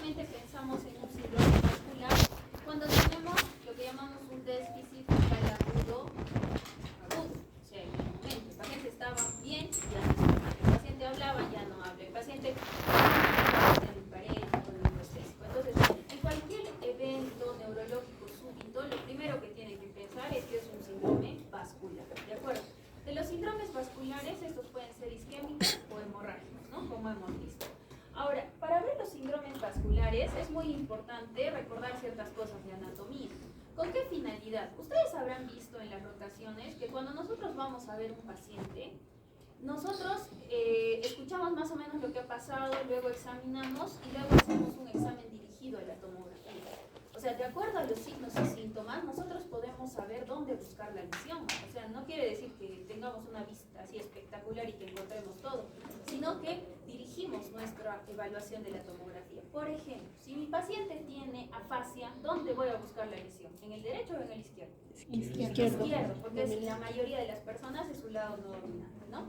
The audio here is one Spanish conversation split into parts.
solamente pensamos en un síndrome vascular cuando tenemos lo que llamamos un déficit vital agudo. O sea, en el momento el paciente estaba bien, ya no está. El paciente hablaba, ya no habla. El paciente entonces, en cualquier evento neurológico súbito, lo primero que tiene que pensar es que es un síndrome vascular, ¿de acuerdo? De los síndromes vasculares, estos pueden ser isquémicos o hemorrágicos, ¿no? Como hemos visto. Ahora, para ver los síndromes vasculares es muy importante recordar ciertas cosas de anatomía. ¿Con qué finalidad? Ustedes habrán visto en las rotaciones que cuando nosotros vamos a ver un paciente, nosotros escuchamos más o menos lo que ha pasado, luego examinamos y luego hacemos un examen dirigido a la tomografía. O sea, de acuerdo a los signos y síntomas, nosotros podemos saber dónde buscar la lesión. O sea, no quiere decir que tengamos una vista así espectacular y que encontremos todo, sino que dirigimos nuestra evaluación de la tomografía. Por ejemplo, si mi paciente tiene afasia, ¿dónde voy a buscar la lesión? ¿En el derecho o en el izquierdo? Izquierdo, porque la mayoría de las personas es su lado no dominante, ¿no?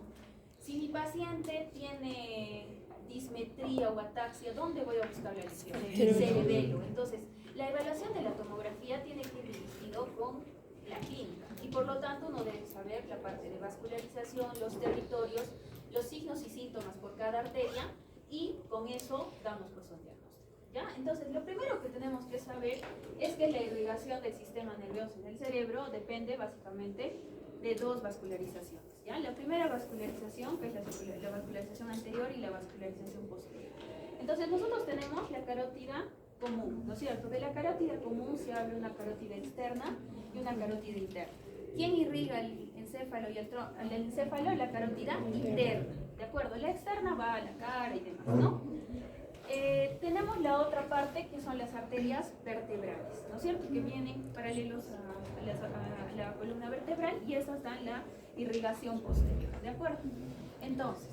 Si mi paciente tiene dismetría o ataxia, ¿dónde voy a buscar la lesión? En el cerebelo. Entonces, la evaluación de la tomografía tiene que ir dirigido con la clínica y por lo tanto uno debe saber la parte de vascularización, los territorios, los signos y síntomas por cada arteria y con eso damos pues un diagnóstico, ¿ya? Entonces, lo primero que tenemos que saber es que la irrigación del sistema nervioso en el cerebro depende básicamente de dos vascularizaciones, ¿ya? La primera vascularización, que es la vascularización anterior y la vascularización posterior. Entonces, nosotros tenemos la carótida común, ¿no es cierto? De la carótida común se habla una carótida externa y una carótida interna. ¿Quién irriga el encéfalo y el encéfalo? La carótida interna, ¿de acuerdo? La externa va a la cara y demás, ¿no? Tenemos la otra parte que son las arterias vertebrales, ¿no es cierto? Que vienen paralelos a la columna vertebral y esas dan la irrigación posterior, ¿de acuerdo? Entonces,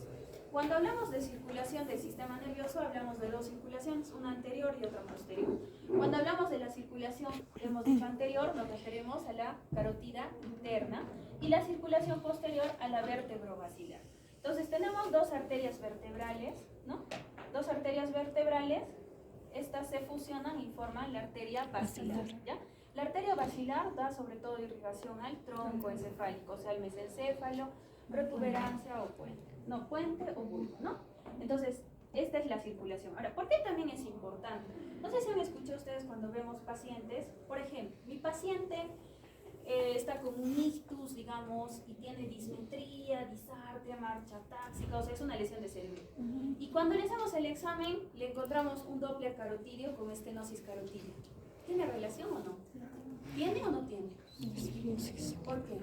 cuando hablamos de circulación del sistema nervioso, hablamos de dos circulaciones, una anterior y otra posterior. Cuando hablamos de la circulación, hemos dicho anterior, nos referimos a la carótida interna y la circulación posterior a la vértebro-basilar. Entonces tenemos dos arterias vertebrales, ¿no? Dos arterias vertebrales, estas se fusionan y forman la arteria basilar, ¿ya? La arteria basilar da sobre todo irrigación al tronco encefálico, o sea, al mesencéfalo, protuberancia o puente. No, puente o bulbo, ¿no? Entonces, esta es la circulación. Ahora, ¿por qué también es importante? No sé si han escuchado ustedes cuando vemos pacientes, por ejemplo, mi paciente está con un ictus, digamos, y tiene dismetría, disartria, marcha táxica, o sea, es una lesión de cerebro. Y cuando le hacemos el examen, le encontramos un Doppler carotídeo con estenosis carotídea. ¿Tiene relación o no? ¿Tiene o no tiene? ¿Por qué?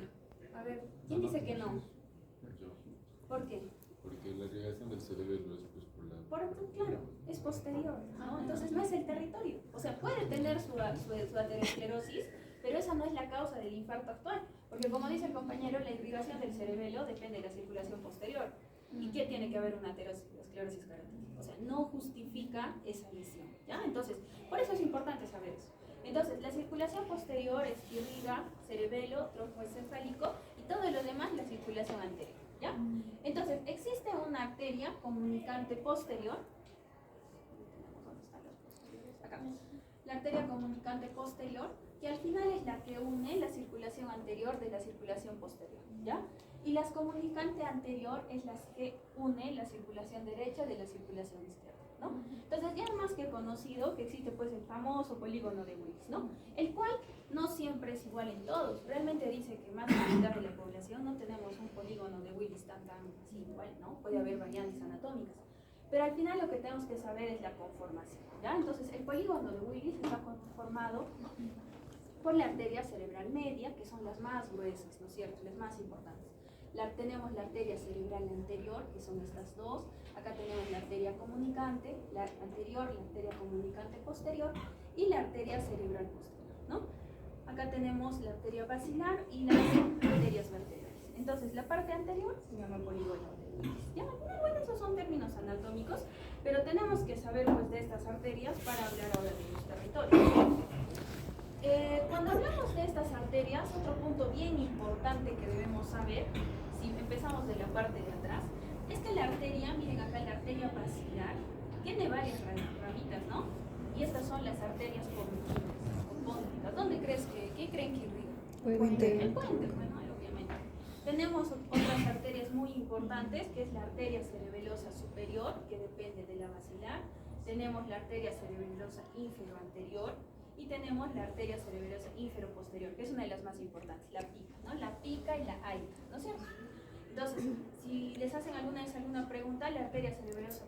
A ver, ¿quién dice que no? ¿Por qué? Porque la irrigación del cerebelo es pues claro, es posterior, ¿no? Entonces no es el territorio. O sea, puede tener su aterosclerosis, pero esa no es la causa del infarto actual. Porque como dice el compañero, la irrigación del cerebelo depende de la circulación posterior. ¿Y qué tiene que haber una aterosclerosis carotídea? O sea, no justifica esa lesión, ¿ya? Entonces, por eso es importante saber eso. Entonces, la circulación posterior es irriga, cerebelo, tronco encefálico y todo lo demás la circulación anterior, ¿ya? Entonces, existe una arteria comunicante posterior. ¿Dónde están los posteriores? Acá. La arteria comunicante posterior, que al final es la que une la circulación anterior de la circulación posterior, ¿ya? Y la comunicante anterior es la que une la circulación derecha de la circulación izquierda, ¿no? Entonces ya es más que conocido que existe pues el famoso polígono de Willis, ¿no? El cual no siempre es igual en todos. Realmente dice que más de la mitad de la población no tenemos un polígono de Willis tan así igual, ¿no? Puede haber variantes anatómicas. Pero al final lo que tenemos que saber es la conformación, ¿ya? Entonces el polígono de Willis está conformado por la arteria cerebral media, que son las más gruesas, ¿no es cierto? Las más importantes. Tenemos la arteria cerebral anterior, que son estas dos. Acá tenemos la arteria comunicante, la anterior, la arteria comunicante posterior y la arteria cerebral posterior, ¿no? Acá tenemos la arteria basilar y las arterias vertebrales. Entonces, la parte anterior se llama polígono de Willis. Ya, bueno, esos son términos anatómicos, pero tenemos que saber pues de estas arterias para hablar ahora de los territorios. Cuando hablamos de estas arterias, otro punto bien importante que debemos saber, si empezamos de la parte de atrás, es que la arteria, miren acá la arteria basilar, tiene varias ramitas, ¿no? son las arterias cóndricas. ¿Dónde qué creen que irriga? Puente. El puente, bueno, obviamente. Tenemos otras arterias muy importantes, que es la arteria cerebelosa superior, que depende de la basilar. Tenemos la arteria cerebelosa inferoanterior y tenemos la arteria cerebelosa inferoposterior, que es una de las más importantes, la pica, ¿no? La pica y la aita, ¿no es cierto? Entonces, si les hacen alguna vez alguna pregunta, la arteria cerebelosa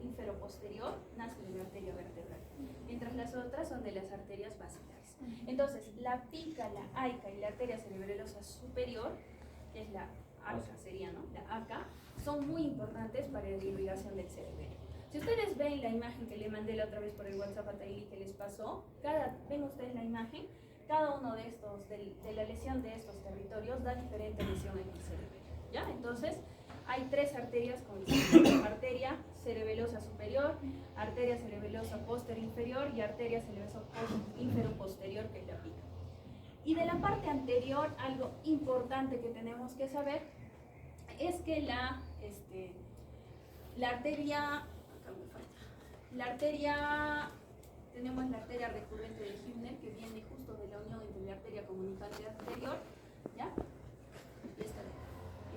inferoposterior nace de la arteria vertebral, mientras las otras son de las arterias basilares. Entonces, la pica, la aica y la arteria cerebelosa superior, que es la ACA sería, ¿no? La ACA, son muy importantes para la irrigación del cerebelo. Si ustedes ven la imagen que le mandé la otra vez por el WhatsApp a Taili que les pasó, ven ustedes la imagen, cada uno de estos, de la lesión de estos territorios da diferente lesión en el cerebelo, ¿ya? Entonces, hay tres arterias con arteria cerebelosa superior, arteria cerebelosa posterior inferior y arteria cerebelosa inferoposterior, que es la pica. Y de la parte anterior, algo importante que tenemos que saber es que la arteria, tenemos la arteria recurrente de Hübner, que viene justo de la unión entre la arteria comunicante anterior, ¿ya?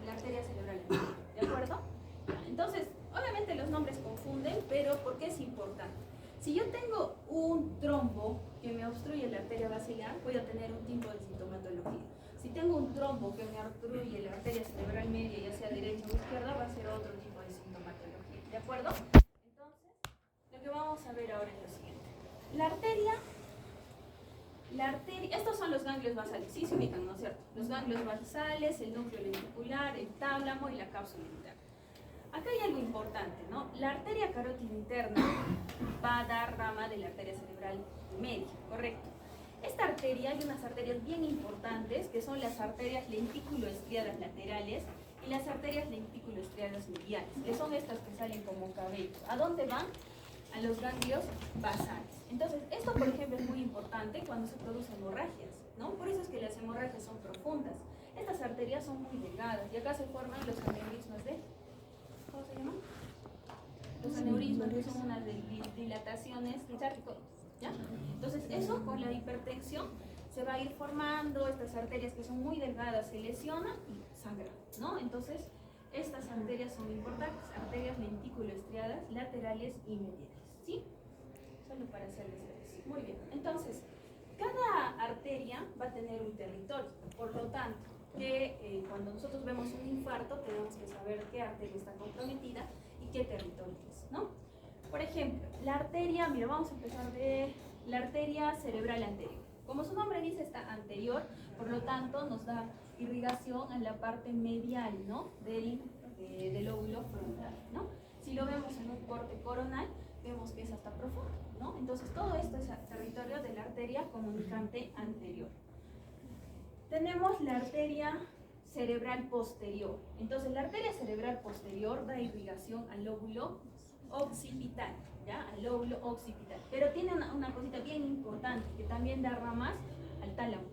Y la arteria cerebral anterior, ¿de acuerdo? Entonces, obviamente los nombres confunden, pero ¿por qué es importante? Si yo tengo un trombo que me obstruye la arteria basilar, voy a tener un tipo de sintomatología. Si tengo un trombo que me obstruye la arteria cerebral media, ya sea derecha o izquierda, va a ser otro tipo de sintomatología, ¿de acuerdo? Entonces, lo que vamos a ver ahora es lo siguiente. La arteria, estos son los ganglios basales, sí se ubican, ¿no es cierto? Los ganglios basales, el núcleo lenticular, el tálamo y la cápsula interna. Acá hay algo importante, ¿no? La arteria carótida interna va a dar rama de la arteria cerebral media, ¿correcto? Esta arteria, hay unas arterias bien importantes que son las arterias lentículo-estriadas laterales y las arterias lentículo-estriadas mediales, que son estas que salen como cabellos. ¿A dónde van? A los ganglios basales. Entonces, esto por ejemplo es muy importante cuando se producen hemorragias, ¿no? Por eso es que las hemorragias son profundas. Estas arterias son muy delgadas y acá se forman los aneurismas de... ¿Cómo se llaman? Los aneurismas, que son unas dilataciones del charco, ¿ya? Entonces, eso con la hipertensión se va a ir formando, estas arterias que son muy delgadas se lesionan y sangran, ¿no? Entonces, estas arterias son importantes, arterias lentículo-estriadas, laterales y mediales, ¿sí? Solo para hacerles eso. Muy bien, entonces, cada arteria va a tener un territorio, por lo tanto, que cuando nosotros vemos un infarto tenemos que saber qué arteria está comprometida y qué territorio es, ¿no? Por ejemplo, la arteria, mira, vamos a empezar de la arteria cerebral anterior. Como su nombre dice, está anterior, por lo tanto nos da irrigación en la parte medial, ¿no? Del lóbulo frontal, ¿no? Si lo vemos en un corte coronal, vemos que es hasta profundo, ¿no? Entonces todo esto es territorio de la arteria comunicante anterior. Tenemos la arteria cerebral posterior. Entonces la arteria cerebral posterior da irrigación al lóbulo occipital, ¿ya? Al lóbulo occipital. Pero tiene una cosita bien importante, que también da ramas al tálamo.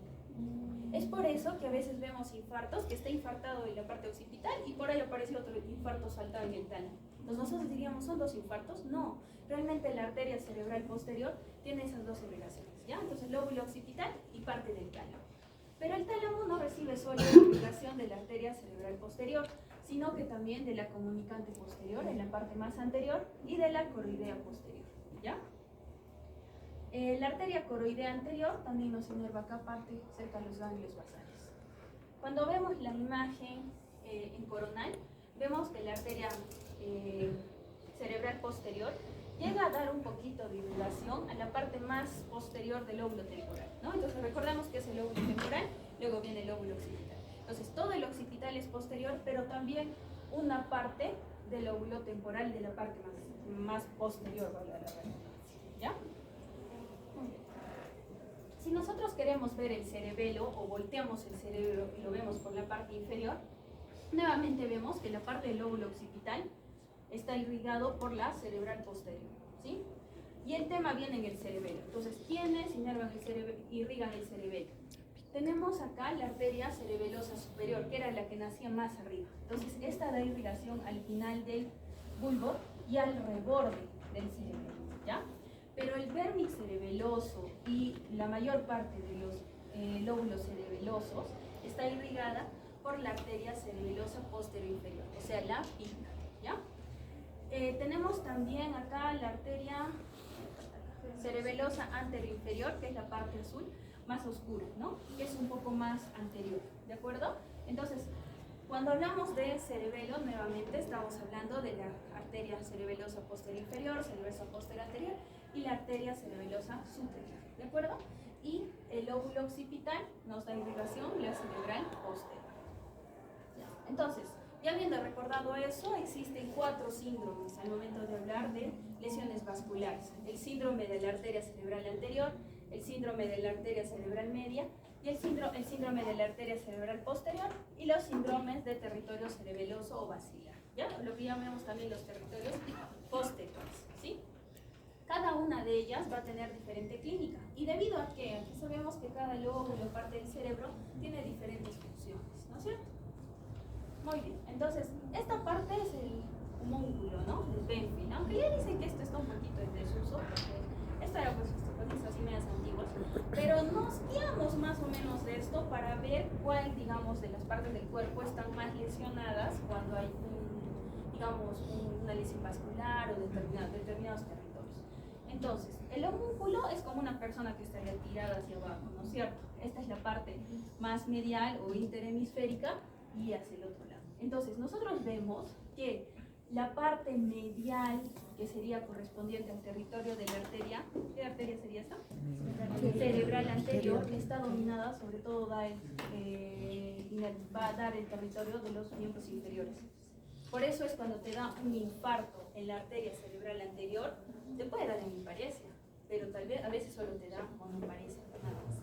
Es por eso que a veces vemos infartos, que está infartado en la parte occipital y por ahí aparece otro infarto saltado en el tálamo. Entonces nosotros diríamos, ¿son dos infartos? No, realmente la arteria cerebral posterior tiene esas dos irrigaciones, ¿ya? Entonces lóbulo occipital y parte del tálamo. Pero el tálamo no recibe solo la irrigación de la arteria cerebral posterior, sino que también de la comunicante posterior, en la parte más anterior, y de la coroidea posterior, ¿ya? La arteria coroidea anterior también nos inerva acá parte cerca de los ganglios basales. Cuando vemos la imagen en coronal, vemos que la arteria cerebral posterior llega a dar un poquito de irrigación a la parte más posterior del lóbulo temporal, ¿no? Entonces recordemos que es el lóbulo temporal, luego viene el lóbulo occipital. Entonces todo el occipital es posterior, pero también una parte del lóbulo temporal de la parte más posterior, ¿ya? Si nosotros queremos ver el cerebelo o volteamos el cerebelo y lo vemos por la parte inferior, nuevamente vemos que la parte del lóbulo occipital está irrigado por la cerebral posterior, ¿sí? Y el tema viene en el cerebelo. Entonces, ¿quiénes irrigan el cerebelo? Tenemos acá la arteria cerebelosa superior, que era la que nacía más arriba. Entonces, esta da irrigación al final del bulbo y al reborde del cerebelo, ¿ya? Pero el vérmix cerebeloso y la mayor parte de los lóbulos cerebelosos está irrigada por la arteria cerebelosa posterior inferior, o sea, la pinna, ¿ya? Tenemos también acá la arteria cerebelosa anterior inferior, que es la parte azul, más oscura, ¿no? Que es un poco más anterior, ¿de acuerdo? Entonces, cuando hablamos de cerebelo, nuevamente estamos hablando de la arteria cerebelosa posterior inferior, cerebelosa posterior anterior y la arteria cerebelosa superior, ¿de acuerdo? Y el lóbulo occipital nos da irrigación la cerebral posterior. Entonces, ya habiendo recordado eso, existen 4 síndromes al momento de hablar de lesiones vasculares. El síndrome de la arteria cerebral anterior, el síndrome de la arteria cerebral media y el síndrome de la arteria cerebral posterior y los síndromes de territorio cerebeloso o basilar, ¿ya? Lo que llamamos también los territorios posteriores, ¿sí? Cada una de ellas va a tener diferente clínica. ¿Y debido a que aquí sabemos que cada lóbulo, parte del cerebro, tiene diferentes funciones, ¿no es cierto? Muy bien, entonces, esta parte es el homúnculo, ¿no? El Benfield, aunque ya dicen que esto está un poquito en desuso, porque esto era pues cosas así medias antiguas, pero nos guiamos más o menos de esto para ver cuál, digamos, de las partes del cuerpo están más lesionadas cuando hay una lesión vascular o determinados territorios. Entonces, el homúnculo es como una persona que estaría tirada hacia abajo, ¿no es cierto? Esta es la parte más medial o interhemisférica y hacia el otro lado. Entonces, nosotros vemos que la parte medial, que sería correspondiente al territorio de la arteria, ¿qué arteria sería esta? Cerebral anterior, está dominada, sobre todo va a dar el territorio de los miembros inferiores. Por eso es cuando te da un infarto en la arteria cerebral anterior, te puede dar hemiparesia, pero tal vez a veces solo te da monoparesia, nada más.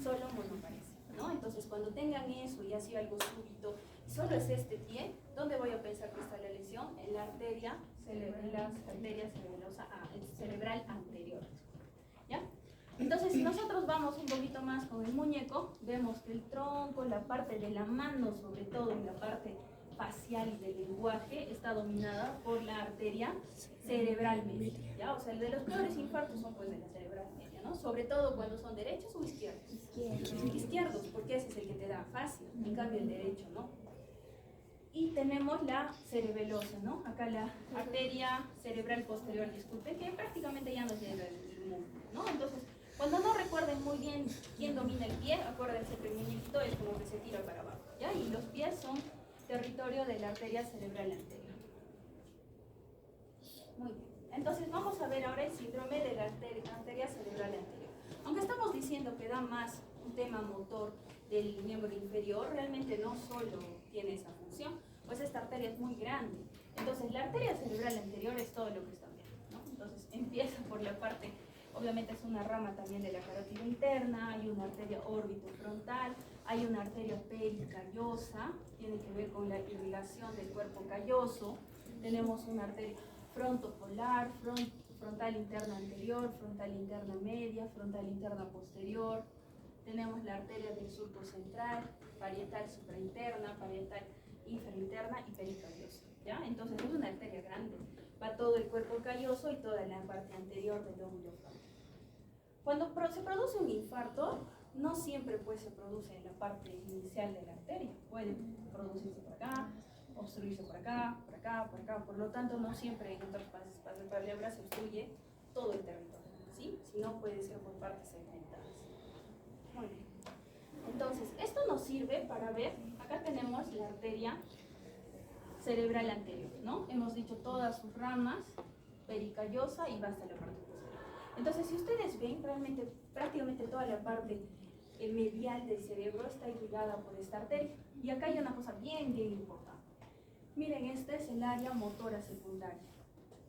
Solo monoparesia, ¿no? Entonces, cuando tengan eso y ha sido algo súbito, solo es este pie, ¿dónde voy a pensar que está la lesión? En la arteria cerebral anterior, ¿ya? Entonces, nosotros vamos un poquito más con el muñeco, vemos que el tronco, la parte de la mano, sobre todo en la parte facial y del lenguaje, está dominada por la arteria cerebral media, ¿ya? O sea, el de los peores infartos son pues de la cerebral media, ¿no? Sobre todo cuando son derechos o izquierdos. Izquierdos, porque ese es el que te da fácil, en cambio el derecho, ¿no? Y tenemos la cerebelosa, ¿no? Acá la arteria cerebral posterior, disculpe, que prácticamente ya nos llega el mundo, ¿no? Entonces, cuando no recuerden muy bien quién domina el pie, acuérdense que el muñequito es como que se tira para abajo, ¿ya? Y los pies son territorio de la arteria cerebral anterior. Muy bien. Entonces vamos a ver ahora el síndrome de la arteria cerebral anterior. Aunque estamos diciendo que da más un tema motor del miembro inferior, realmente no solo tiene esa función, pues esta arteria es muy grande. Entonces la arteria cerebral anterior es todo lo que están viendo, ¿no? Entonces empieza por la parte, obviamente es una rama también de la carótida interna, hay una arteria orbitofrontal, hay una arteria pericallosa, tiene que ver con la irrigación del cuerpo calloso. Tenemos una arteria frontopolar, frontal interna anterior, frontal interna media, frontal interna posterior. Tenemos la arteria del surco central, parietal suprainterna, parietal infrainterna y pericallosa, ¿ya? Entonces es una arteria grande, va todo el cuerpo calloso y toda la parte anterior del lóbulo frontal. Cuando se produce un infarto, no siempre pues se produce en la parte inicial de la arteria, puede producirse por acá, obstruirse por acá, por acá, por acá, por lo tanto no siempre en otras palabras se obstruye todo el territorio, ¿sí? Sino puede ser por partes segmentadas. Muy bien. Entonces, esto nos sirve para ver, acá tenemos la arteria cerebral anterior, ¿no? Hemos dicho todas sus ramas, pericallosa y va hasta la parte posterior. Entonces, si ustedes ven, realmente prácticamente toda la parte medial del cerebro está irrigada por esta arteria. Y acá hay una cosa bien importante. Miren, esta es el área motora secundaria.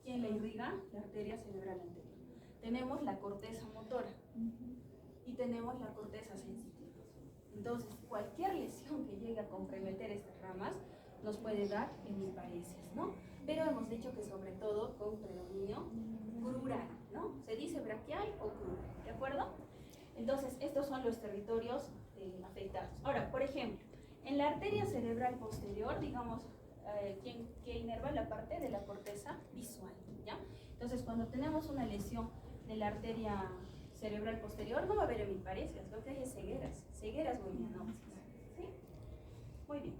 ¿Quién la irriga? La arteria cerebral anterior. Tenemos la corteza motora y tenemos la corteza sensitiva. Entonces, cualquier lesión que llegue a comprometer estas ramas nos puede dar hemiparesias, ¿no? Pero hemos dicho que sobre todo con predominio crural, ¿no? Se dice braquial o crural, ¿de acuerdo? Entonces, estos son los territorios afectados. Ahora, por ejemplo, en la arteria cerebral posterior, digamos, que inerva la parte de la corteza visual, ¿ya? Entonces, cuando tenemos una lesión de la arteria cerebral posterior, no va a haber hemiparesias, lo que hay es cegueras gonianópsis. ¿Sí? Muy bien.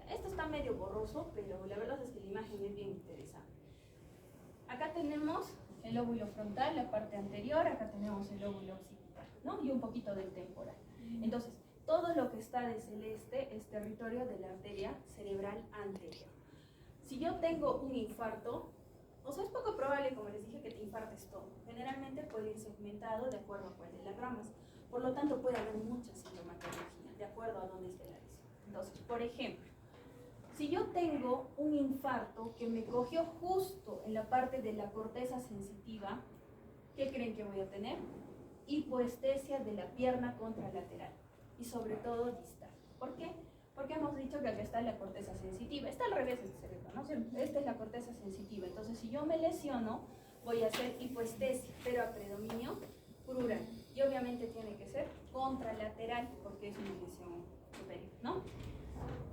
Esto está medio borroso, pero la verdad es que la imagen es bien interesante. Acá tenemos el lóbulo frontal, la parte anterior, acá tenemos el lóbulo occipital, ¿no? Y un poquito del temporal. Entonces, todo lo que está de celeste es territorio de la arteria cerebral anterior. Si yo tengo un infarto, o sea, es poco probable, como les dije, que te infartes todo. Generalmente puede ir segmentado de acuerdo a cuál de las ramas. Por lo tanto, puede haber mucha sintomatología, de acuerdo a dónde esté la lesión. Entonces, por ejemplo, si yo tengo un infarto que me cogió justo en la parte de la corteza sensitiva, ¿qué creen que voy a tener? Hipoestesia de la pierna contralateral y sobre todo distal. ¿Por qué? Porque hemos dicho que acá está la corteza sensitiva. Está al revés este cerebro, ¿no? Esta es la corteza sensitiva. Entonces, si yo me lesiono, voy a hacer hipoestesia, pero a predominio crural. Y obviamente tiene que ser contralateral porque es una lesión superior, ¿no?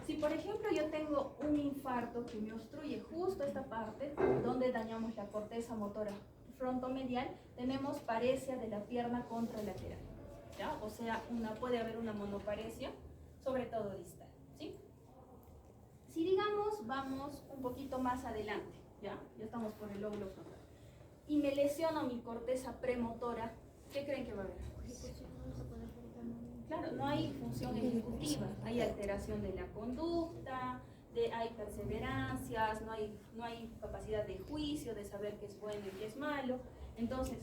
Si por ejemplo yo tengo un infarto que me obstruye justo esta parte donde dañamos la corteza motora frontomedial, tenemos paresia de la pierna contralateral, ¿ya? O sea, puede haber una monoparesia, sobre todo distal, ¿sí? Si digamos, vamos un poquito más adelante, ya estamos por el lóbulo frontal, y me lesiono mi corteza premotora, ¿qué creen que va a haber? Claro, no hay función ejecutiva, hay alteración de la conducta, hay perseverancias, no hay capacidad de juicio, de saber qué es bueno y qué es malo. Entonces,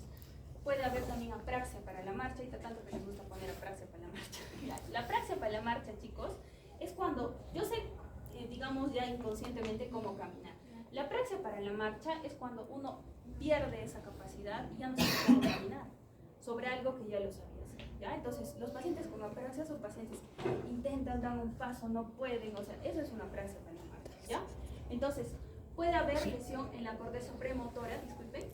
puede haber también apraxia para la marcha, y tanto que les gusta poner apraxia para la marcha. La apraxia para la marcha, chicos, es cuando yo sé, digamos ya inconscientemente, cómo caminar. La apraxia para la marcha es cuando uno pierde esa capacidad y ya no sabe cómo caminar sobre algo que ya lo sabía hacer, ¿ya? Entonces, los pacientes con apraxia son pacientes que intentan dar un paso, no pueden, o sea, eso es una apraxia para la marcha, ¿ya? Entonces, puede haber lesión en la corteza premotora, disculpen.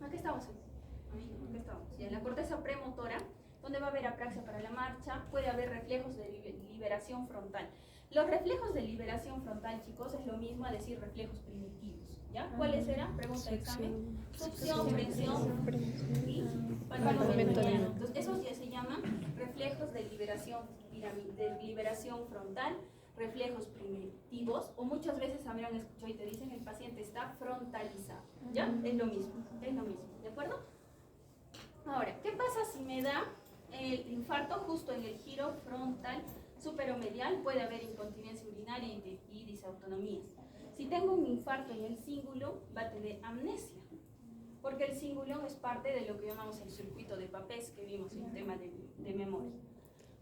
Aquí estamos, aquí estamos, ya, en la corteza premotora, donde va a haber apraxia para la marcha, puede haber reflejos de liberación frontal. Los reflejos de liberación frontal, chicos, es lo mismo a decir reflejos primitivos, ¿ya? ¿Cuáles eran? Pregunta de examen. Succión, prensión y palpatomentoniano. Entonces, esos ya se llaman reflejos de liberación frontal, reflejos primitivos, o muchas veces habrán escuchado y te dicen el paciente está frontalizado, ¿ya? Es lo mismo, ¿de acuerdo? Ahora, ¿qué pasa si me da el infarto justo en el giro frontal superomedial? Puede haber incontinencia urinaria y disautonomías. Si tengo un infarto en el cíngulo, va a tener amnesia, porque el cíngulo es parte de lo que llamamos el circuito de Papez que vimos en el tema de memoria.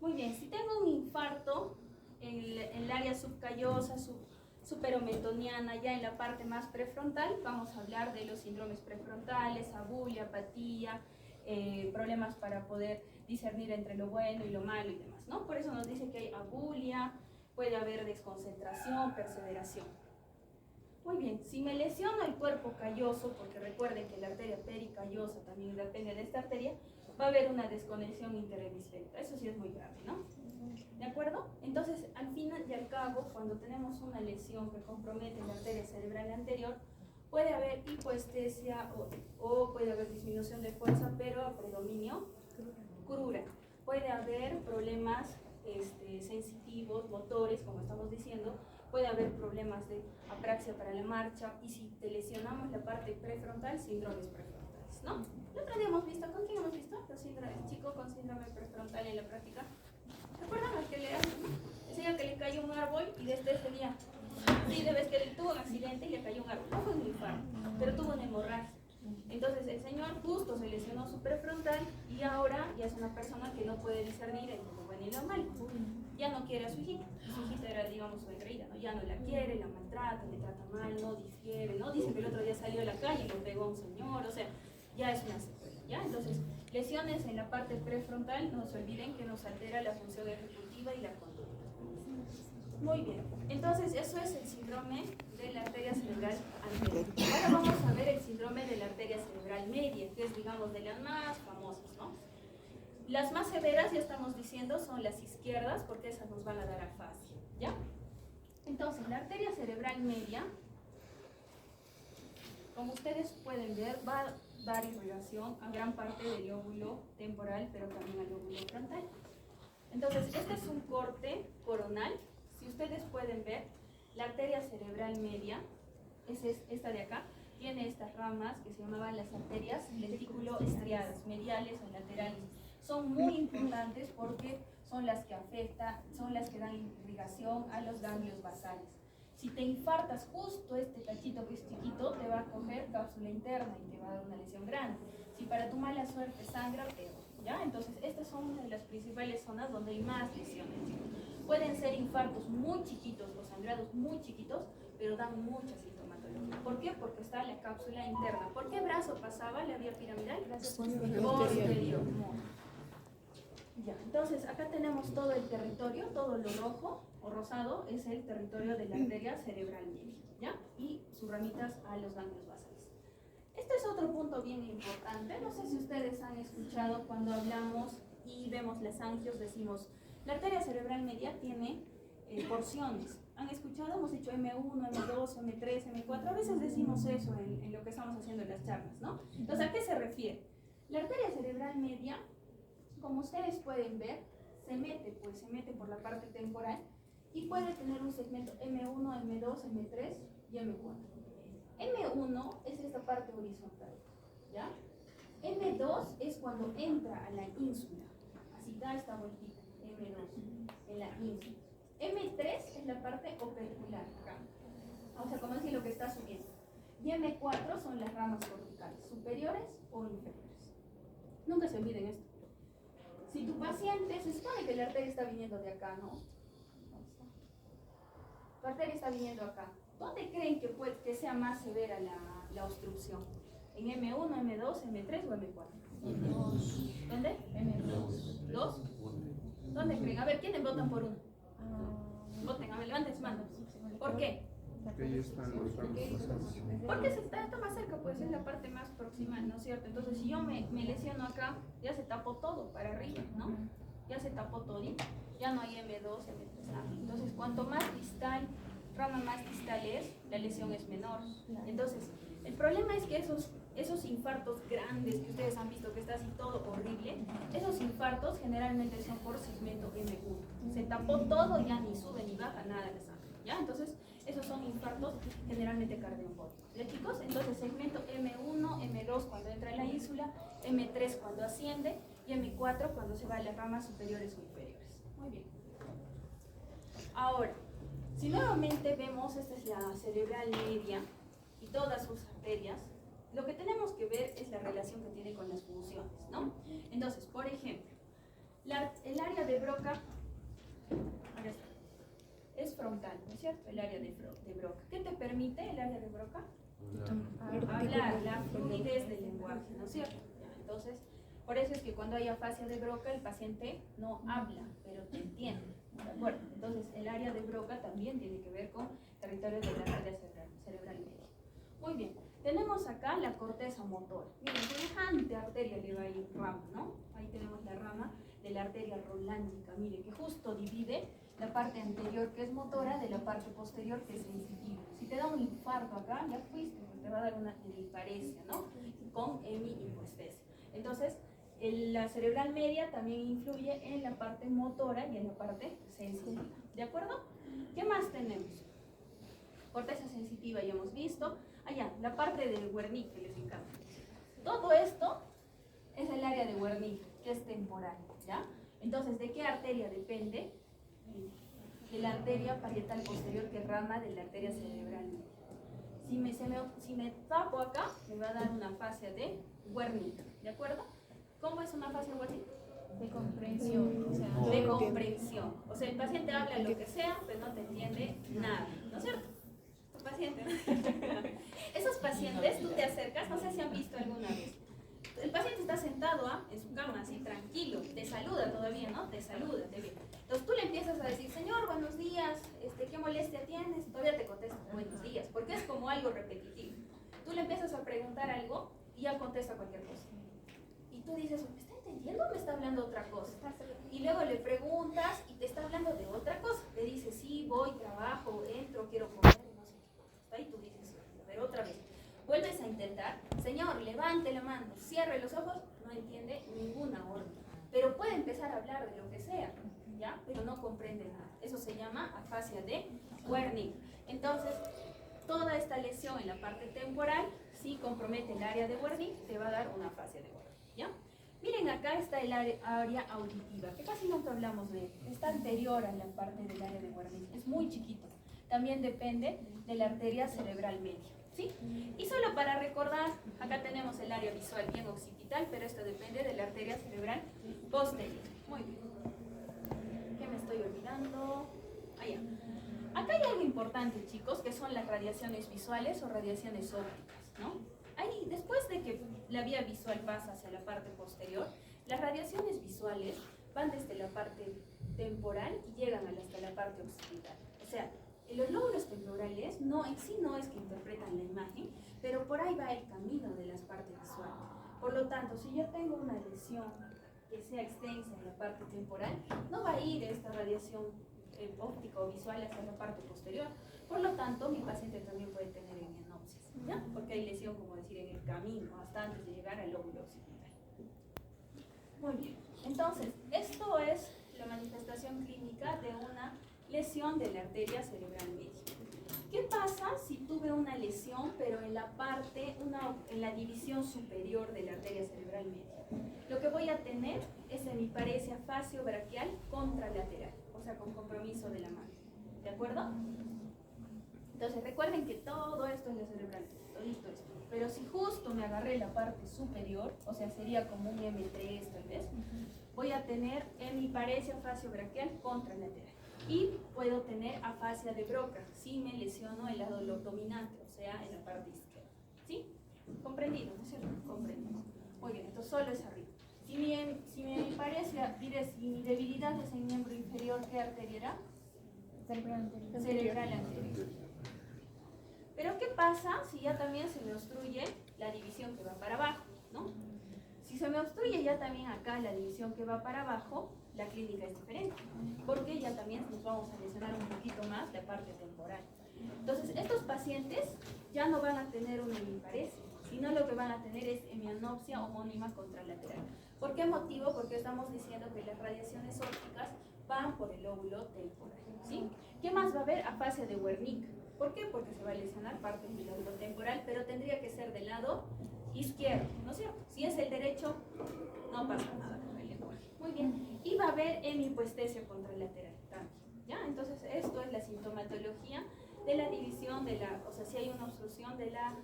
Muy bien, si tengo un infarto en el área subcallosa, superomentoniana, ya en la parte más prefrontal, vamos a hablar de los síndromes prefrontales, abulia, apatía, problemas para poder discernir entre lo bueno y lo malo y demás, ¿no? Por eso nos dice que hay abulia, puede haber desconcentración, perseveración. Muy bien, si me lesiono el cuerpo calloso, porque recuerden que la arteria pericallosa también depende de esta arteria, va a haber una desconexión interhemisférica. Eso sí es muy grave, ¿no? ¿De acuerdo? Entonces, al final y al cabo, cuando tenemos una lesión que compromete la arteria cerebral anterior, puede haber hipoestesia o puede haber disminución de fuerza, pero a predominio crura. Puede haber problemas sensitivos, motores, como estamos diciendo, puede haber problemas de apraxia para la marcha, y si te lesionamos la parte prefrontal, síndromes prefrontales, ¿no? El otro día hemos visto, ¿con quién hemos visto? El chico con síndrome prefrontal en la práctica. ¿Recuerdan al que le decía que le cayó un árbol y desde ese día? Sí, debes que tuvo un accidente y le cayó un árbol. No fue un infarto, pero tuvo una hemorragia. Entonces el señor justo se lesionó su prefrontal y ahora ya es una persona que no puede discernir entre lo bueno y lo malo. Ya no quiere a su hijita. Su hijita era, digamos, su engreída, ¿no? Ya no la quiere, la maltrata, le trata mal, no difiere, ¿no? Dice que el otro día salió a la calle y lo pegó a un señor, o sea, ya es una secuela, ¿ya? Entonces, lesiones en la parte prefrontal, no se olviden que nos altera la función ejecutiva y la conducta. Muy bien, entonces eso es el síndrome de la arteria cerebral anterior. Ahora vamos a ver el síndrome de la arteria cerebral media, que es, digamos, de las más famosas, ¿no? Las más severas, ya estamos diciendo, son las izquierdas, porque esas nos van a dar afasia, ¿ya? Entonces, la arteria cerebral media como ustedes pueden ver, va a dar irrigación a gran parte del lóbulo temporal, pero también al lóbulo frontal. Entonces, este es un corte coronal. Si ustedes pueden ver, la arteria cerebral media, es esta de acá, tiene estas ramas que se llamaban las arterias lenticulo-estriadas, mediales o laterales. Son muy importantes porque son las que afectan, son las que dan irrigación a los ganglios basales. Si te infartas justo este cachito que es chiquito, te va a coger cápsula interna y te va a dar una lesión grande. Si para tu mala suerte sangra, peor, ¿ya? Entonces, estas son una de las principales zonas donde hay más lesiones. Pueden ser infartos muy chiquitos o sangrados muy chiquitos, pero dan mucha sintomatología. ¿Por qué? Porque está la cápsula interna. ¿Por qué brazo pasaba la vía piramidal? Posterior. Ya, entonces acá tenemos todo el territorio, todo lo rojo o rosado es el territorio de la arteria cerebral media, ¿ya? Y sus ramitas a los ganglios basales. Este es otro punto bien importante. No sé si ustedes han escuchado cuando hablamos y vemos las angios, decimos, la arteria cerebral media tiene porciones. ¿Han escuchado? Hemos dicho M1, M2, M3, M4. A veces decimos eso en lo que estamos haciendo en las charlas, ¿no? Entonces, ¿a qué se refiere? La arteria cerebral media, como ustedes pueden ver, se mete por la parte temporal y puede tener un segmento M1, M2, M3 y M4. M1 es esta parte horizontal, ¿ya? M2 es cuando entra a la ínsula, así da esta vueltita, M2, en la ínsula. M3 es la parte opercular, acá. O sea, como decir lo que está subiendo. Y M4 son las ramas corticales, superiores o inferiores. Nunca se olviden esto. Si tu paciente, se supone que la arteria está viniendo de acá, ¿no? Tu arteria está viniendo acá. ¿Dónde creen que sea más severa la obstrucción? ¿En M1, M2, M3 o M4? ¿Dónde? M2. ¿Dos? ¿Dónde creen? A ver, ¿quiénes votan por uno? Voten, a ver, levanten sus manos. ¿Por qué? Porque está más cerca, pues es la parte más proximal, ¿no es cierto? Entonces, si yo me lesiono acá, ya se tapó todo para arriba, ¿no? Ya se tapó todo, ya no hay M2, M3. Entonces, cuanto más distal, rama más distal es, la lesión es menor. Entonces, el problema es que esos infartos grandes que ustedes han visto que está así todo horrible, esos infartos generalmente son por segmento M1. Se tapó todo, ya ni sube ni baja nada la sangre, ¿ya? Entonces, esos son infartos generalmente cardioembólicos. ¿Ya, chicos? Entonces, segmento M1, M2 cuando entra en la ínsula, M3 cuando asciende y M4 cuando se va a las ramas superiores o inferiores. Muy bien. Ahora, si nuevamente vemos, esta es la cerebral media y todas sus arterias, lo que tenemos que ver es la relación que tiene con las funciones, ¿no? Entonces, por ejemplo, el área de Broca, acá está, es frontal, ¿no es cierto? El área de Broca. ¿Qué te permite el área de Broca? Hablar, la fluidez del lenguaje, ¿no es cierto? Ya, entonces, por eso es que cuando hay afasia de Broca, el paciente no habla, pero te entiende, ¿de acuerdo? Entonces, el área de Broca también tiene que ver con territorio de la arteria cerebral media. Muy bien, tenemos acá la corteza motora. Miren, semejante arteria le va a ir rama, ¿no? Ahí tenemos la rama de la arteria rolándica, mire, que justo divide la parte anterior que es motora de la parte posterior que es sensitiva. Si te da un infarto acá, ya fuiste, pues te va a dar una hemiparesia, ¿no? Con hemihipoestesia. Entonces, la cerebral media también influye en la parte motora y en la parte sensitiva. ¿De acuerdo? ¿Qué más tenemos? Corteza sensitiva ya hemos visto. Allá, la parte de Wernicke que les encanta. Todo esto es el área de Wernicke, que es temporal, ¿ya? Entonces, ¿de qué arteria depende? De la arteria parietal posterior, que es rama de la arteria cerebral. Si me tapo acá, me va a dar una fascia de Wernicke, ¿de acuerdo? ¿Cómo es una fascia Wernicke? De comprensión, o sea, de comprensión. O sea, el paciente habla lo que sea, pero no te entiende nada, ¿no es cierto? Paciente. Esos pacientes, tú te acercas, no sé si han visto alguna vez. El paciente está sentado en su cama, así tranquilo, te saluda todavía, ¿no? Te saluda, te ve. Entonces tú le empiezas a decir, señor, buenos días, ¿qué molestia tienes? Todavía te contesta, buenos días, porque es como algo repetitivo. Tú le empiezas a preguntar algo y ya contesta cualquier cosa. Y tú dices, ¿me está entendiendo o me está hablando otra cosa? Y luego le preguntas y te está hablando de otra cosa. Te dice, sí, voy, trabajo, entro, quiero comer, no sé qué. Ahí tú dices, a ver, otra vez. Vuelves a intentar, señor, levante la mano, cierre los ojos, no entiende ninguna orden. Pero puede empezar a hablar de lo que sea, ¿ya? Pero no comprende nada. Eso se llama afasia de Wernicke. Entonces, toda esta lesión en la parte temporal, si compromete el área de Wernicke, te va a dar una afasia de Wernicke, ¿ya? Miren, acá está el área auditiva, que casi nunca hablamos de él. Está anterior a la parte del área de Wernicke, es muy chiquito. También depende de la arteria cerebral media, ¿sí? Y solo para recordar, acá tenemos el área visual bien occipital, pero esto depende de la arteria cerebral posterior. Muy bien. ¿Qué me estoy olvidando? Allá. Acá hay algo importante, chicos, que son las radiaciones visuales o radiaciones ópticas, ¿no? Ahí, después de que la vía visual pasa hacia la parte posterior, las radiaciones visuales van desde la parte temporal y llegan hasta la parte occipital. O sea, los lóbulos temporales en sí no es que interpretan la imagen, pero por ahí va el camino de las partes visuales. Por lo tanto, si yo tengo una lesión que sea extensa en la parte temporal, no va a ir esta radiación óptica o visual hacia la parte posterior. Por lo tanto, mi paciente también puede tener hemianopsis, ¿ya? Porque hay lesión, como decir, en el camino, hasta antes de llegar al lóbulo occipital. Muy bien. Entonces, esto es la manifestación clínica de una lesión de la arteria cerebral media. ¿Qué pasa si tuve una lesión, pero en la parte, en la división superior de la arteria cerebral media? Lo que voy a tener es hemiparesia facio-braquial contralateral, o sea, con compromiso de la mano. ¿De acuerdo? Entonces, recuerden que todo esto es la cerebral, todito esto. Pero si justo me agarré la parte superior, o sea, sería como un M3 tal vez, voy a tener hemiparesia facio-braquial contralateral. Y puedo tener afasia de Broca si me lesiono el lado dominante, o sea, en la parte izquierda. ¿Sí? ¿Comprendido? ¿No es cierto? Comprendido. Muy bien, esto solo es arriba. Si mi parecia, si mi debilidad es en miembro inferior, ¿qué arteria era? Cerebral anterior. Pero ¿qué pasa si ya también se me obstruye la división que va para abajo, ¿no? Si se me obstruye ya también acá la división que va para abajo, la clínica es diferente, porque ya también nos vamos a lesionar un poquito más la parte temporal. Entonces, estos pacientes ya no van a tener una hemiparesia, sino lo que van a tener es hemianopsia homónima contralateral. ¿Por qué motivo? Porque estamos diciendo que las radiaciones ópticas van por el lóbulo temporal, ¿sí? ¿Qué más va a haber? Afasia de Wernicke. ¿Por qué? Porque se va a lesionar parte del lóbulo temporal, pero tendría que ser del lado izquierdo, ¿no es cierto? Si es el derecho, no pasa nada con el lenguaje. Muy bien. Y va a haber hemipuestesia contralateral también, ¿ya? Entonces, esto es la sintomatología de la división de la, o sea, si hay una obstrucción de la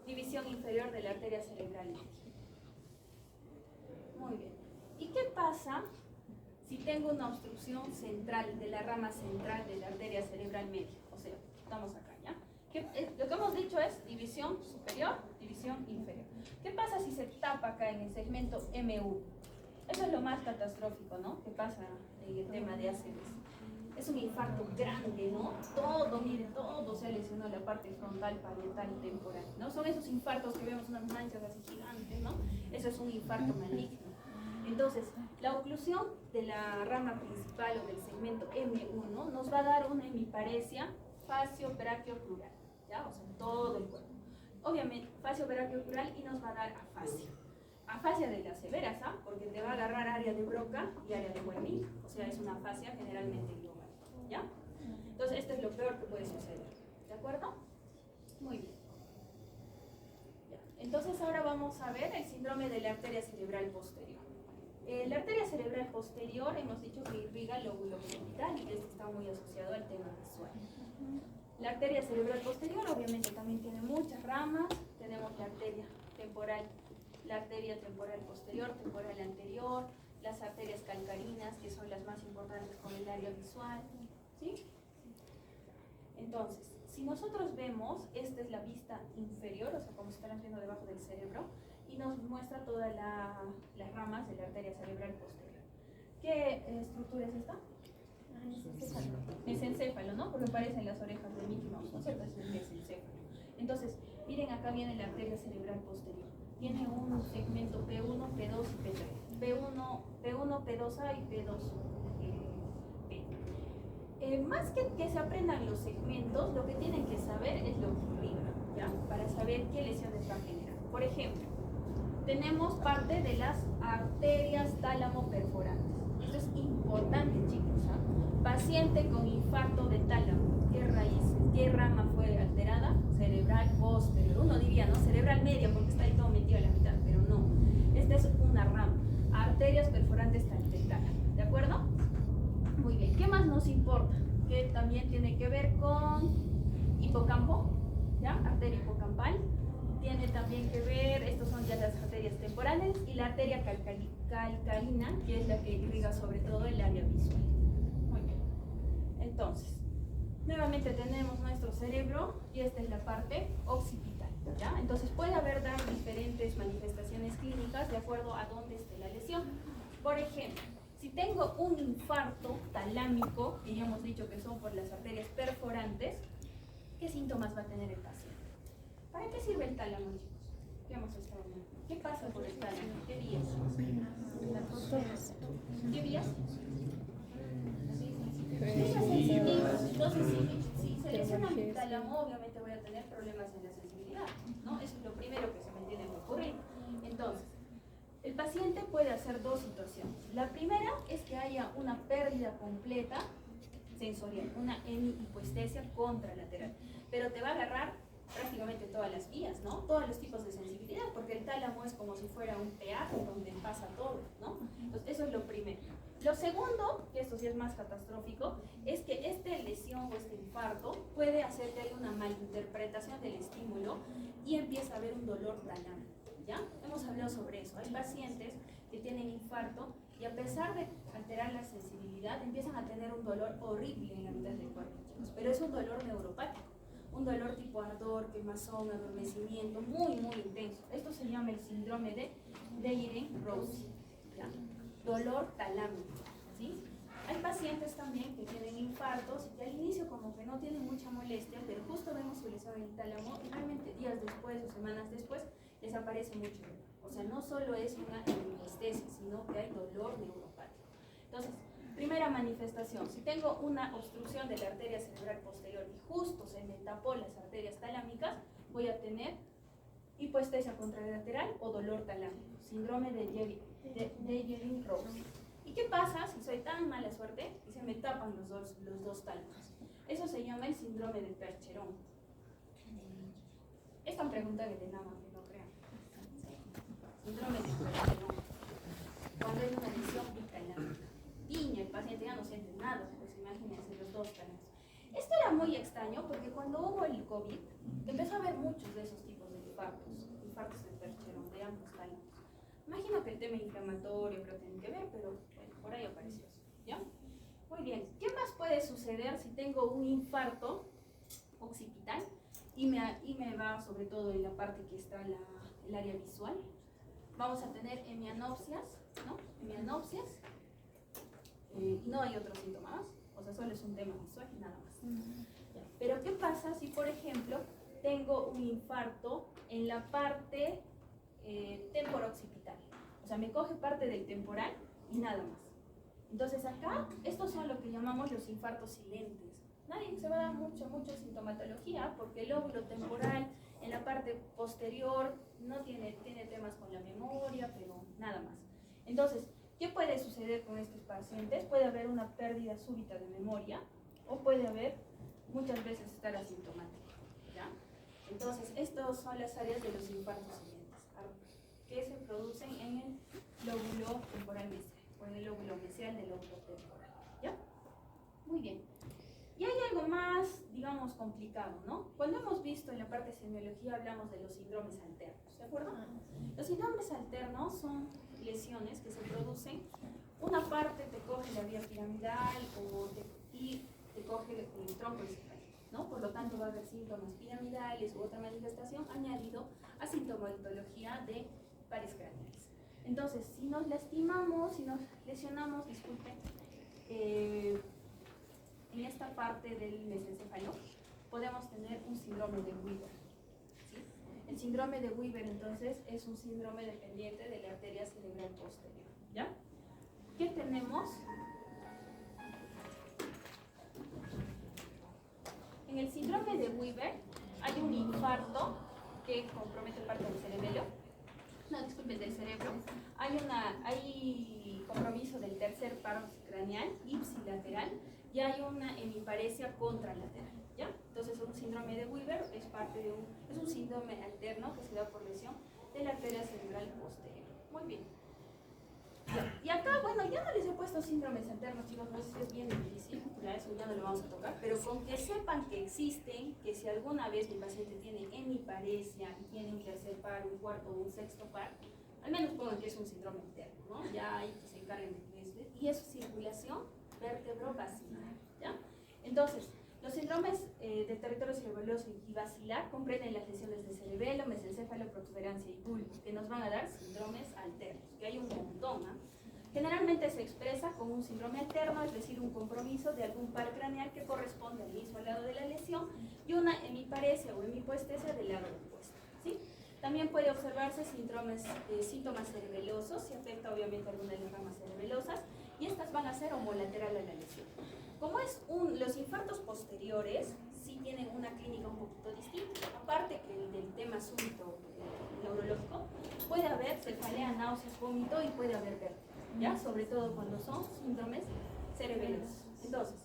división inferior de la arteria cerebral media. Muy bien. ¿Y qué pasa si tengo una obstrucción central de la rama central de la arteria cerebral media? O sea, estamos acá, ¿ya? Lo que hemos dicho es división superior, división inferior. ¿Qué pasa si se tapa acá en el segmento M1? Eso es lo más catastrófico, ¿no? ¿Qué pasa en el tema de ACVs? Es un infarto grande, ¿no? Todo, miren, todo se ha lesionado la parte frontal, parietal, temporal, ¿no? Son esos infartos que vemos unas manchas así gigantes, ¿no? Eso es un infarto maligno. Entonces, la oclusión de la rama principal o del segmento M1 nos va a dar una hemiparesia facio-brachioclural, ¿ya? O sea, todo el cuerpo. Obviamente, facio-brachioclural y nos va a dar afasia. Afasia de las severas, ¿ah? Porque te va a agarrar área de Broca y área de Wernicke. O sea, es una afasia generalmente global, ¿ya? Entonces, esto es lo peor que puede suceder, ¿de acuerdo? Muy bien. Ya. Entonces, ahora vamos a ver el síndrome de la arteria cerebral posterior. La arteria cerebral posterior hemos dicho que irriga el lóbulo occipital y que este está muy asociado al tema visual. La arteria cerebral posterior obviamente también tiene muchas ramas. Tenemos la arteria temporal posterior, temporal anterior, las arterias calcarinas, que son las más importantes con el área visual, ¿sí? Entonces, si nosotros vemos, esta es la vista inferior, o sea, como si están viendo debajo del cerebro, y nos muestra todas las ramas de la arteria cerebral posterior. ¿Qué estructura es esta? Mesencéfalo, ¿no? Porque aparecen las orejas de Mickey Mouse, ¿no es cierto? Es el mesencéfalo. Entonces, miren, acá viene la arteria cerebral posterior. Tiene un segmento P1, P2 y P3. P1, P2A y P2P. Más que se aprendan los segmentos, lo que tienen que saber es lo que irriga. ¿ya? Para saber qué lesiones va a generar. Por ejemplo, tenemos parte de las arterias tálamo perforantes. Esto es importante, chicos, ¿ah? Paciente con infarto de tálamo. ¿Qué raíz, qué rama fue alterada? Cerebral posterior. Uno diría, ¿no? Cerebral media, porque está ahí todo metido a la mitad, pero no. Esta es una rama. Arterias perforantes del tálamo. ¿De acuerdo? Muy bien. ¿Qué más nos importa? Que también tiene que ver con hipocampo, ¿ya? Arteria hipocampal. Tiene también que ver, estos son ya las arterias temporales, y la arteria calcarina, que es la que irriga sobre todo el área visual. Muy bien. Entonces, nuevamente tenemos nuestro cerebro y esta es la parte occipital, ¿ya? Entonces puede haber diferentes manifestaciones clínicas de acuerdo a dónde esté la lesión. Por ejemplo, si tengo un infarto talámico, que ya hemos dicho que son por las arterias perforantes, ¿qué síntomas va a tener el paciente? ¿Para qué sirve el tálamo, chicos? ¿Qué hemos estado viendo? ¿Qué pasa por el tálamo? ¿Qué vías? ¿Qué vías? Vías sensitivas. Entonces, si se lesiona mi tálamo, obviamente voy a tener problemas en la sensibilidad, ¿no? Eso es lo primero que se me tiene que ocurrir. Entonces, el paciente puede hacer dos situaciones. La primera es que haya una pérdida completa sensorial, una hemihipoestesia contralateral, pero te va a agarrar prácticamente todas las vías, ¿no? Todos los tipos de sensibilidad, porque el tálamo es como si fuera un peaje donde pasa todo, ¿no? Entonces, eso es lo primero. Lo segundo, que esto sí es más catastrófico, es que esta lesión o este infarto puede hacer que haya una malinterpretación del estímulo y empieza a haber un dolor talámico, ¿ya? Hemos hablado sobre eso. Hay pacientes que tienen infarto y a pesar de alterar la sensibilidad, empiezan a tener un dolor horrible en la mitad del cuerpo, chicos, pero es un dolor neuropático. Un dolor tipo ardor, quemazón, adormecimiento, muy, muy intenso. Esto se llama el síndrome de Deyren-Rose, ¿ya? Dolor talámico, ¿sí? Hay pacientes también que tienen infartos y al inicio como que no tienen mucha molestia, pero justo vemos su lesión en el tálamo y realmente días después o semanas después les aparece mucho dolor. O sea, no solo es una hemihipoestesia, sino que hay dolor neuropático. Entonces, primera manifestación, si tengo una obstrucción de la arteria cerebral posterior y justo se me tapó las arterias talámicas, voy a tener hipoestesia contralateral o dolor talámico, síndrome de Deyren-Rose. ¿Y qué pasa si soy tan mala suerte y se me tapan los dos tálamos? Eso se llama el síndrome de Percheron. Es tan pregunta que nada más que no crean. Síndrome de Percheron. Cuando hay una lesión bitalámica. El paciente ya no siente nada, pues imagínense los dos tálamos. Esto era muy extraño porque cuando hubo el COVID, empezó a haber muchos de esos tipos de infartos de Percheron, de ambos tálamos. Imagino que el tema inflamatorio creo que tiene que ver, pero bueno, por ahí apareció eso, ¿ya? Muy bien, ¿qué más puede suceder si tengo un infarto occipital y me va sobre todo en la parte que está el área visual? Vamos a tener hemianopsias, ¿no? Hemianopsias. No hay otro síntoma más, o sea, solo es un tema visual y nada más. Pero ¿qué pasa si, por ejemplo, tengo un infarto en la parte temporoccipital? O sea, me coge parte del temporal y nada más. Entonces acá, estos son lo que llamamos los infartos silentes. Nadie se va a dar mucha sintomatología porque el lóbulo temporal en la parte posterior no tiene temas con la memoria, pero nada más. Entonces, ¿qué puede suceder con estos pacientes? Puede haber una pérdida súbita de memoria o puede haber muchas veces estar asintomático, ¿ya? Entonces, estas son las áreas de los infartos silentes que se producen en el lóbulo temporal mesial o en el lóbulo mesial del lóbulo temporal, ¿ya? Muy bien. Y hay algo más, digamos, complicado, ¿no? Cuando hemos visto en la parte de semiología hablamos de los síndromes alternos, ¿de acuerdo? Los síndromes alternos son lesiones que se producen, una parte te coge la vía piramidal y te coge el tronco encefálico, ¿no? Por lo tanto va a haber síntomas piramidales u otra manifestación añadido a sintomatología de pares craneales. Entonces, si nos lastimamos, si nos lesionamos, disculpen, en esta parte del mesencéfalo, podemos tener un síndrome de Weaver. ¿Sí? El síndrome de Weaver, entonces, es un síndrome dependiente de la arteria cerebral posterior. ¿Ya? ¿Qué tenemos? En el síndrome de Weaver hay un infarto que compromete parte del cerebelo, no, disculpen, del cerebro, hay compromiso del tercer paro craneal, ipsilateral, y hay una hemiparesia contralateral, ¿ya? Entonces un síndrome de Weaver es un síndrome alterno que se da por lesión de la arteria cerebral posterior. Muy bien. Y acá, bueno, ya no les he puesto síndromes alternos, chicos, no sé si es bien difícil, ya eso ya no lo vamos a tocar, pero con que sepan que existen, que si alguna vez mi paciente tiene hemiparesia y tiene un tercer par, un cuarto o un sexto par, al menos pongan que es un síndrome alterno, ¿no? Ya ahí que se encarguen de que es, y es circulación vertebrovascular, ¿ya? Entonces, los síndromes del territorio cerebeloso y basilar comprenden las lesiones de cerebelo, mesencéfalo, protuberancia y bulbo, que nos van a dar síndromes alternos, que hay un montón, ¿eh? Generalmente se expresa como un síndrome alterno, es decir, un compromiso de algún par craneal que corresponde al mismo lado de la lesión y una hemiparesia o hemipoestesia del lado opuesto, ¿sí? También puede observarse síntomas cerebelosos, si afecta obviamente alguna de las ramas cerebelosas, y estas van a ser homolateral a la lesión. Como los infartos posteriores sí tienen una clínica un poquito distinta, aparte que del tema súbito neurológico, puede haber cefalea, náuseas, vómito y puede haber vértigo, ¿ya? Sobre todo cuando son síndromes cerebelosos. Entonces,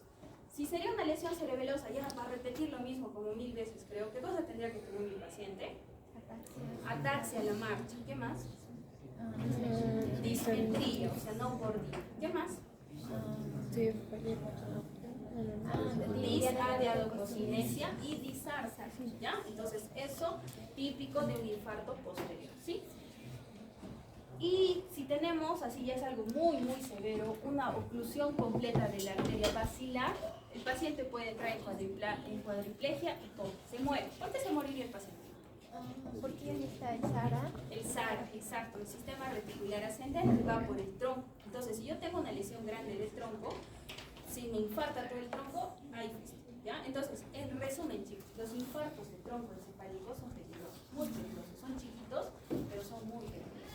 si sería una lesión cerebelosa, ya va a repetir lo mismo como 1000 veces, creo, ¿qué cosa tendría que tener mi paciente? Ataxia a la marcha, ¿qué más? Dismetría, o sea, no gordía. ¿Qué más? Disadiadococinesia y disarsa, ¿ya? Entonces, eso típico de un infarto posterior, ¿sí? Y si tenemos, así ya es algo muy, muy severo, una oclusión completa de la arteria basilar, el paciente puede entrar en cuadriplegia y todo, se muere. ¿Por qué se moriría el paciente? Porque ahí está el SARA. El SARA, exacto, el sistema reticular ascendente va por el tronco. Entonces, si yo tengo una lesión grande del tronco, si me infarta todo el tronco, hay ¿ya? Entonces, en resumen, chicos, los infartos de tronco encefálico son peligrosos, muy peligrosos. Son chiquitos, pero son muy peligrosos.